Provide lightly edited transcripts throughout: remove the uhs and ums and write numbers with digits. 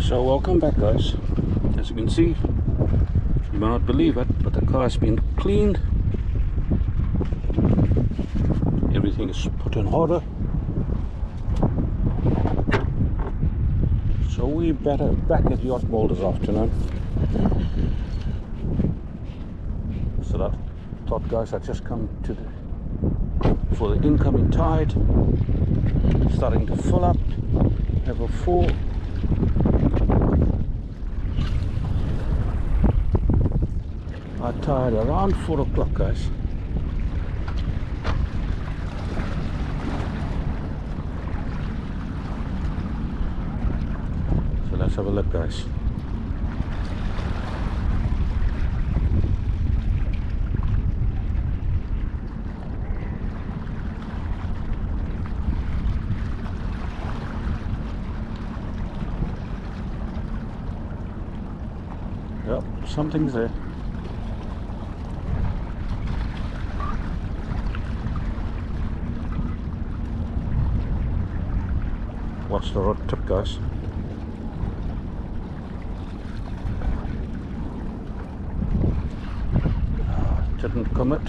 So welcome back, guys. As you can see, you might not believe it, but the car has been cleaned. Everything is put in order. So we're back at Yacht Bowl this afternoon. So that thought, guys, I just come for the incoming tide. Starting to fill up. Level 4. I tide around 4 o'clock, guys. So let's have a look, guys. Yep, something's there. Watch the rod tip, guys. Didn't commit.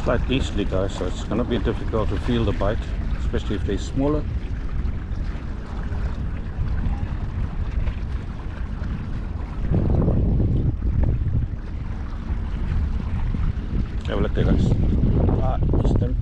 Slight easterly, guys, so it's going to be difficult to feel the bite, especially if they're smaller. Have a look there, guys. Eastern.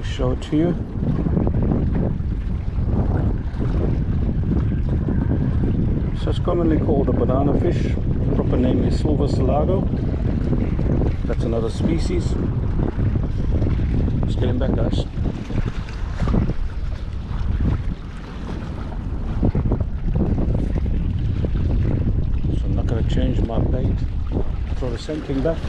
Show it to you. So it's commonly called a banana fish. Proper name is Silver Salago. That's another species. Let's get him back, guys. So I'm not going to change my bait. Throw the same thing back.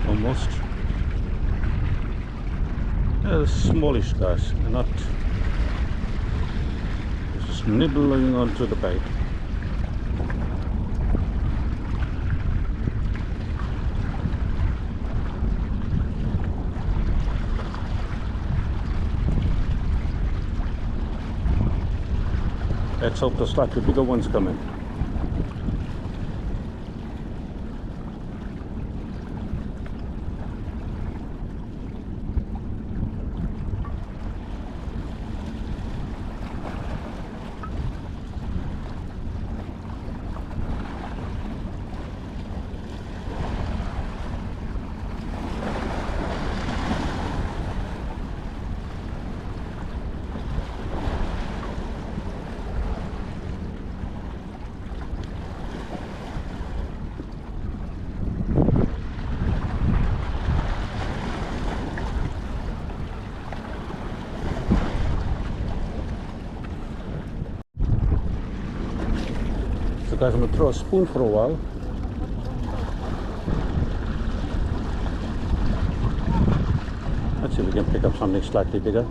Almost. They're smallish guys. They're not just nibbling onto the bait. Let's hope the slightly bigger ones come in. Guys, I'm going to throw a spoon for a while. Let's see if we can pick up something slightly bigger.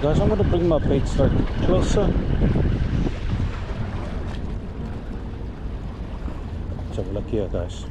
guys, I'm going to bring my bait slightly closer. Let's have a look here, guys.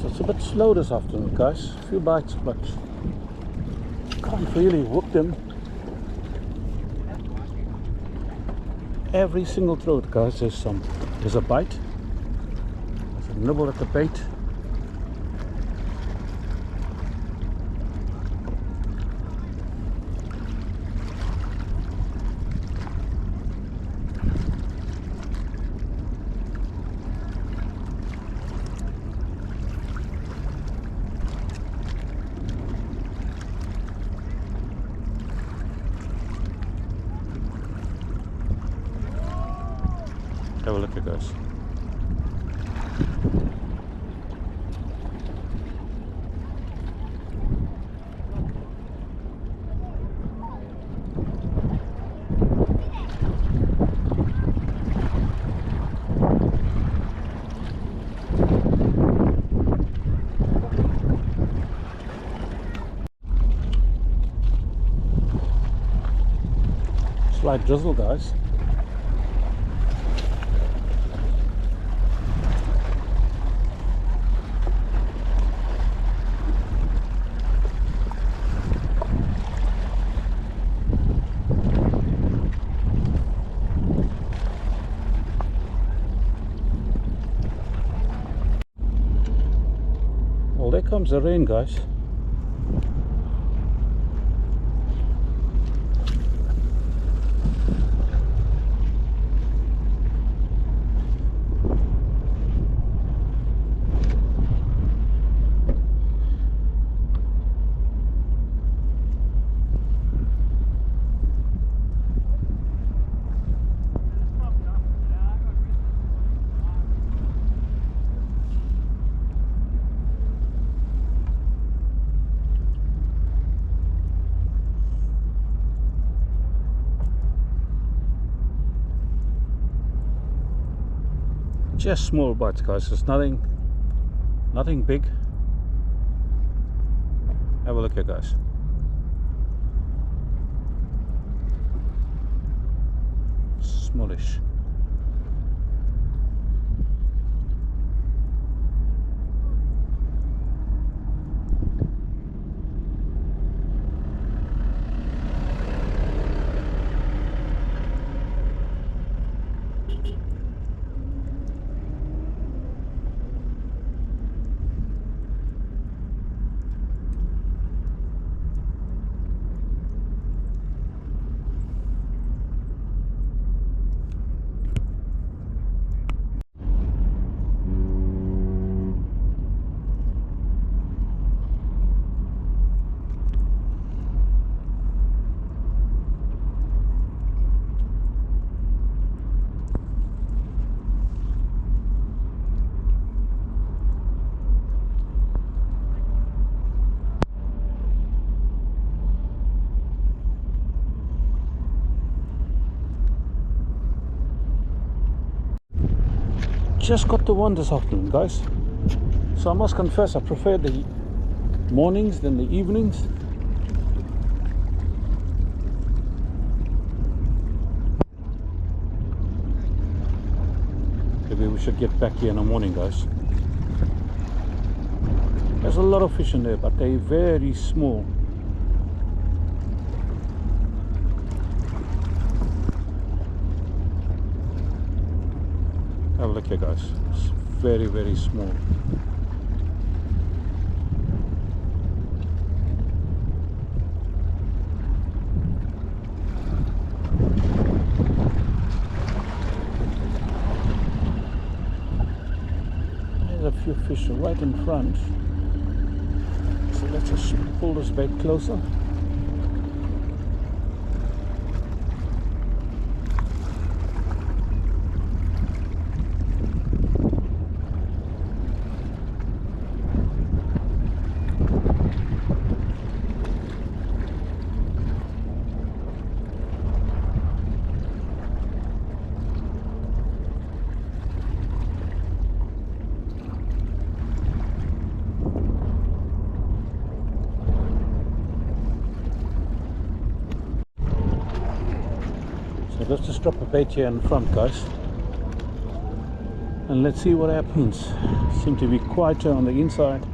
It's a bit slow this afternoon, guys. A few bites, but can't really hook them. Every single throat, guys, there's a bite. There's a nibble at the bait. Have a look at guys. Slight drizzle, guys. Well, there comes the rain, guys. Just small bites, guys. There's nothing big. Have a look here, guys. Smallish. just got the one this afternoon, guys. So I must confess, I prefer the mornings than the evenings. Maybe we should get back here in the morning, guys. There's a lot of fish in there, but they're very small. Have a look here, guys. It's very, very small. There's a few fish right in front. So let's just pull this bait closer. So let's just drop a bait here in front, guys, and let's see what happens. Seem to be quieter on the inside.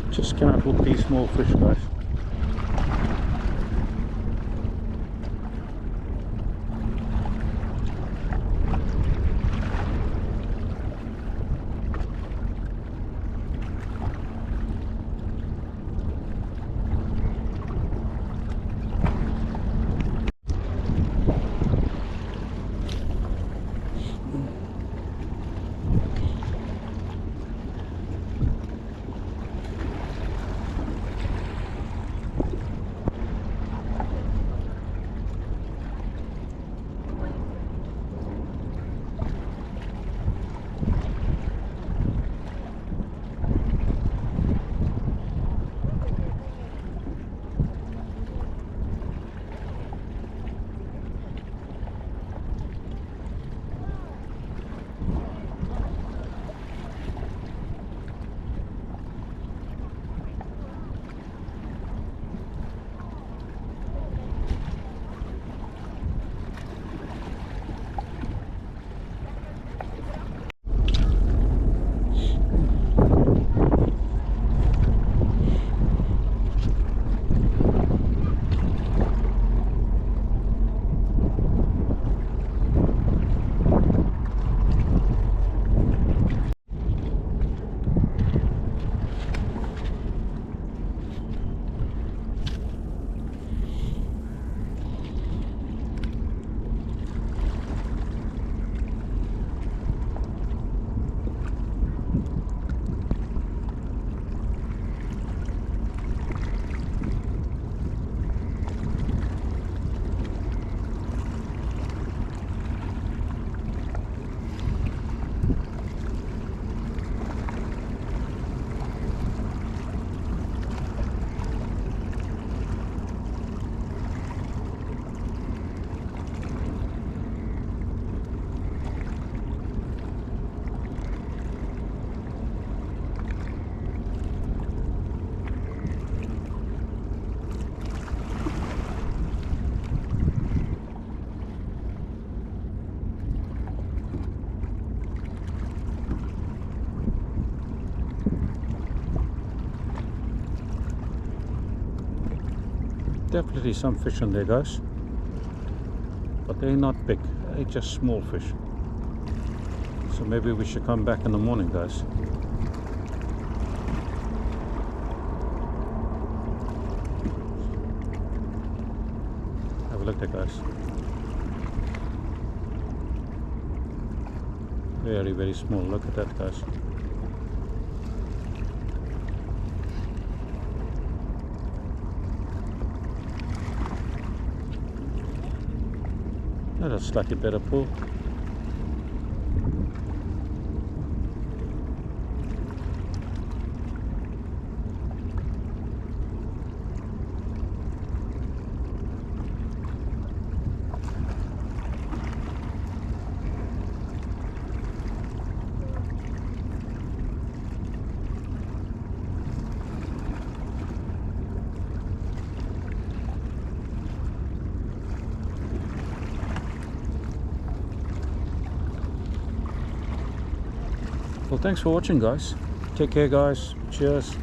Just cannot hook these small fish, guys. definitely some fish in there, guys, but they're not big, they're just small fish. So maybe we should come back in the morning, guys. Have a look there, guys. Very, very small. Look at that, guys. That's a slightly better pull. Well, thanks for watching, guys. Take care, guys. Cheers.